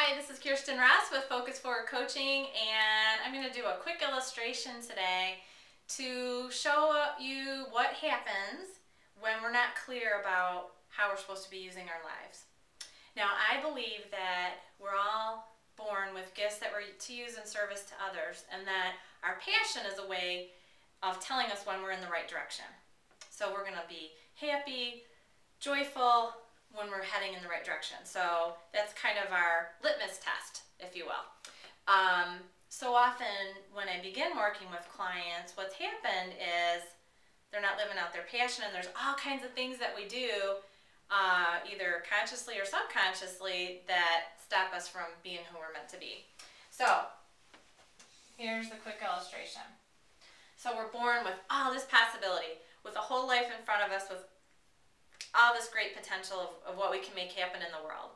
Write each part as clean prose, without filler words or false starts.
Hi, this is Kirsten Ross with Focus Forward Coaching, and I'm going to do a quick illustration today to show you what happens when we're not clear about how we're supposed to be using our lives. Now, I believe that we're all born with gifts that we're to use in service to others, and that our passion is a way of telling us when we're in the right direction. So we're going to be happy, joyful, when we're heading in the right direction. So that's kind of our litmus test, if you will. So often when I begin working with clients, what's happened is they're not living out their passion, and there's all kinds of things that we do, either consciously or subconsciously, that stop us from being who we're meant to be. So here's the quick illustration. So we're born with all this possibility, with a whole life in front of us, with all this great potential of what we can make happen in the world.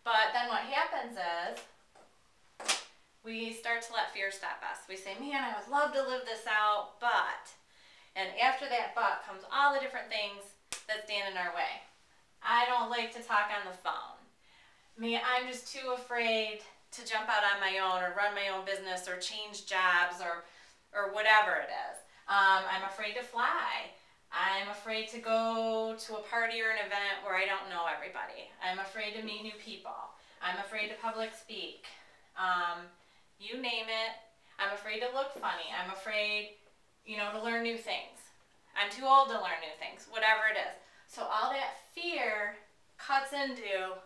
But then what happens is we start to let fear stop us. We say, man, I would love to live this out, but, and after that but comes all the different things that stand in our way. I don't like to talk on the phone. I'm just too afraid to jump out on my own or run my own business or change jobs or whatever it is. I'm afraid to fly. I'm afraid to go to a party or an event where I don't know everybody. I'm afraid to meet new people. I'm afraid to public speak. You name it. I'm afraid to look funny. I'm afraid, to learn new things. I'm too old to learn new things, whatever it is. So all that fear cuts into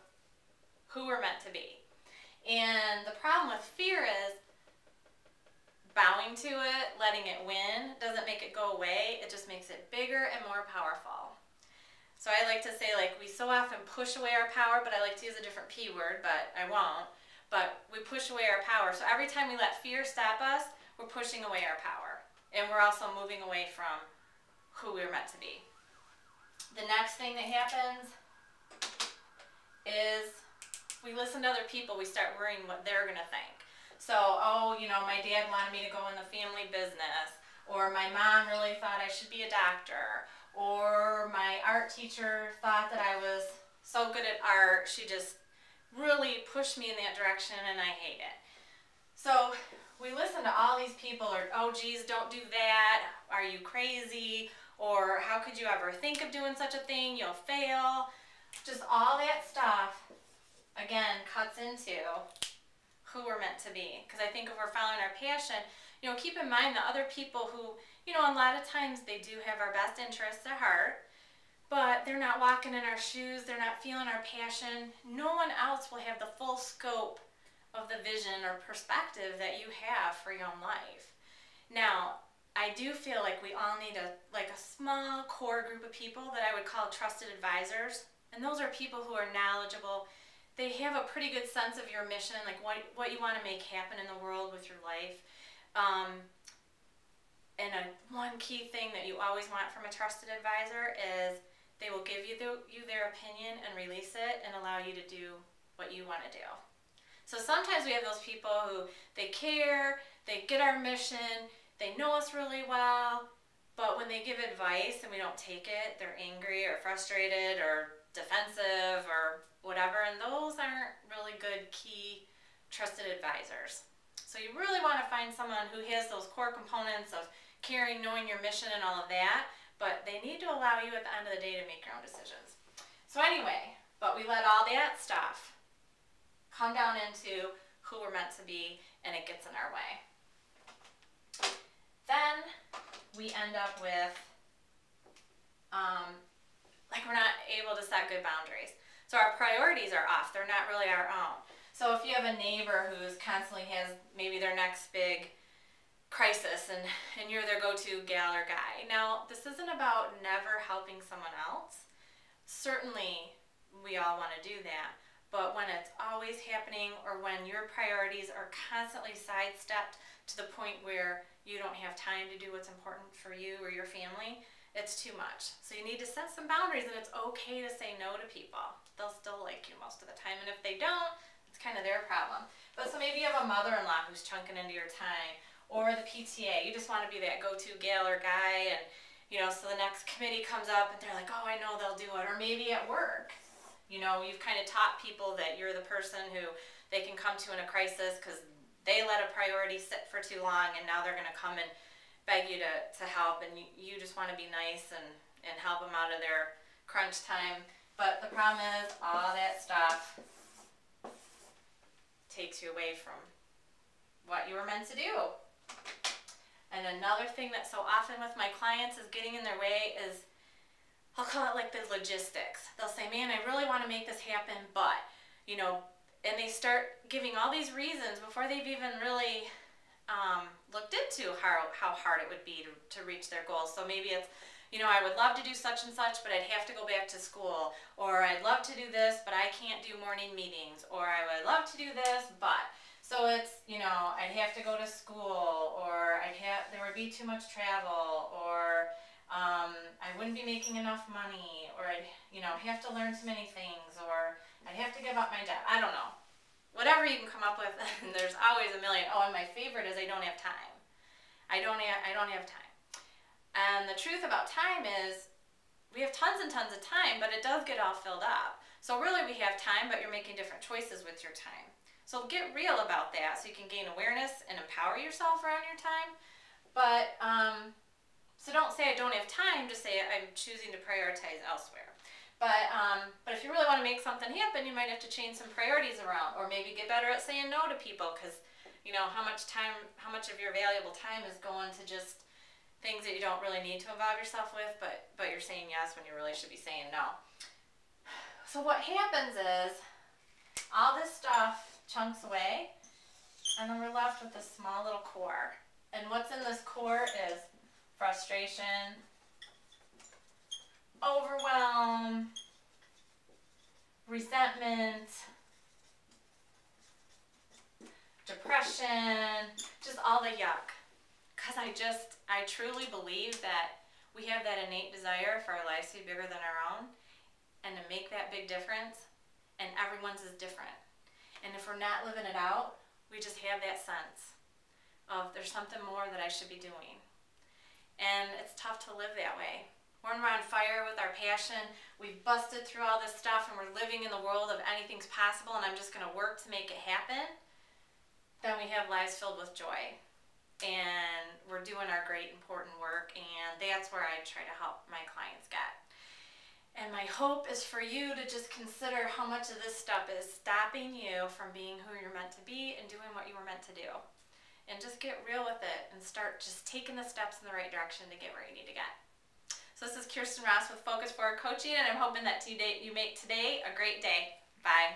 who we're meant to be. And the problem with fear is bowing to it, letting it win, doesn't make it go away. It just makes it bigger and more powerful. So I like to say, we so often push away our power, but I like to use a different P word, but I won't. But we push away our power. So every time we let fear stop us, we're pushing away our power. And we're also moving away from who we're meant to be. The next thing that happens is we listen to other people. We start worrying what they're going to think. So, my dad wanted me to go in the family business, or my mom really thought I should be a doctor, or my art teacher thought that I was so good at art, she just really pushed me in that direction, and I hate it. So we listen to all these people, or, oh geez, don't do that, are you crazy, or how could you ever think of doing such a thing, you'll fail. Just all that stuff, again, cuts into who we're meant to be. Because I think if we're following our passion, keep in mind that other people who, a lot of times they do have our best interests at heart, but they're not walking in our shoes, they're not feeling our passion. No one else will have the full scope of the vision or perspective that you have for your own life. Now, I do feel like we all need a small core group of people that I would call trusted advisors. And those are people who are knowledgeable. They have a pretty good sense of your mission, like what you want to make happen in the world with your life. And one key thing that you always want from a trusted advisor is they will give you their opinion and release it and allow you to do what you want to do. So sometimes we have those people who they care, they get our mission, they know us really well, but when they give advice and we don't take it, they're angry or frustrated or defensive or whatever, and those aren't really good key trusted advisors. So you really want to find someone who has those core components of caring, knowing your mission and all of that, but they need to allow you at the end of the day to make your own decisions. So anyway, but we let all that stuff come down into who we're meant to be, and it gets in our way. Then we end up with we're not able to set good boundaries. So our priorities are off. They're not really our own. So if you have a neighbor who's constantly has maybe their next big crisis and you're their go-to gal or guy. Now, this isn't about never helping someone else. Certainly, we all want to do that. But when it's always happening, or when your priorities are constantly sidestepped to the point where you don't have time to do what's important for you or your family, it's too much. So you need to set some boundaries, and it's okay to say no to people. They'll still like you most of the time, and if they don't, it's kind of their problem. But so maybe you have a mother-in-law who's chunking into your time, or the PTA. You just want to be that go-to gal or guy, and so the next committee comes up and they're like, oh, I know they'll do it. Or maybe at work, You know, you've kind of taught people that you're the person who they can come to in a crisis because they let a priority sit for too long, and now they're going to come and beg you to help, and you just want to be nice and help them out of their crunch time. But the problem is all that stuff takes you away from what you were meant to do. And another thing that so often with my clients is getting in their way is, I'll call it like the logistics. They'll say, man, I really want to make this happen, but, you know, and they start giving all these reasons before they've even really looked into how hard it would be to reach their goals. So maybe it's, you know, I would love to do such and such, but I'd have to go back to school. Or I'd love to do this, but I can't do morning meetings. Or I would love to do this, but. So it's, you know, I'd have to go to school, or there would be too much travel, or I wouldn't be making enough money, or I'd, you know, have to learn too many things, or I'd have to give up my job. I don't know. Whatever you can come up with, and there's always a million. Oh, and my favorite is I don't have time. I don't have time. And the truth about time is we have tons and tons of time, but it does get all filled up. So really we have time, but you're making different choices with your time. So get real about that so you can gain awareness and empower yourself around your time. But, so don't say I don't have time, just say I'm choosing to prioritize elsewhere. But if you really want to make something happen, you might have to change some priorities around, or maybe get better at saying no to people, because, you know, how much of your valuable time is going to just things that you don't really need to involve yourself with, but you're saying yes when you really should be saying no. So what happens is all this stuff chunks away, and then we're left with this small little core. And what's in this core is frustration, overwhelm, resentment, depression, just all the yuck. Because I truly believe that we have that innate desire for our lives to be bigger than our own and to make that big difference, and everyone's is different. And if we're not living it out, we just have that sense of there's something more that I should be doing. And it's tough to live that way. When we're on fire with our passion, we've busted through all this stuff and we're living in the world of anything's possible and I'm just going to work to make it happen, then we have lives filled with joy. And we're doing our great important work, and that's where I try to help my clients get. And my hope is for you to just consider how much of this stuff is stopping you from being who you're meant to be and doing what you were meant to do. And just get real with it and start just taking the steps in the right direction to get where you need to get. So this is Kirsten Ross with Focus Forward Coaching, and I'm hoping that you make today a great day. Bye.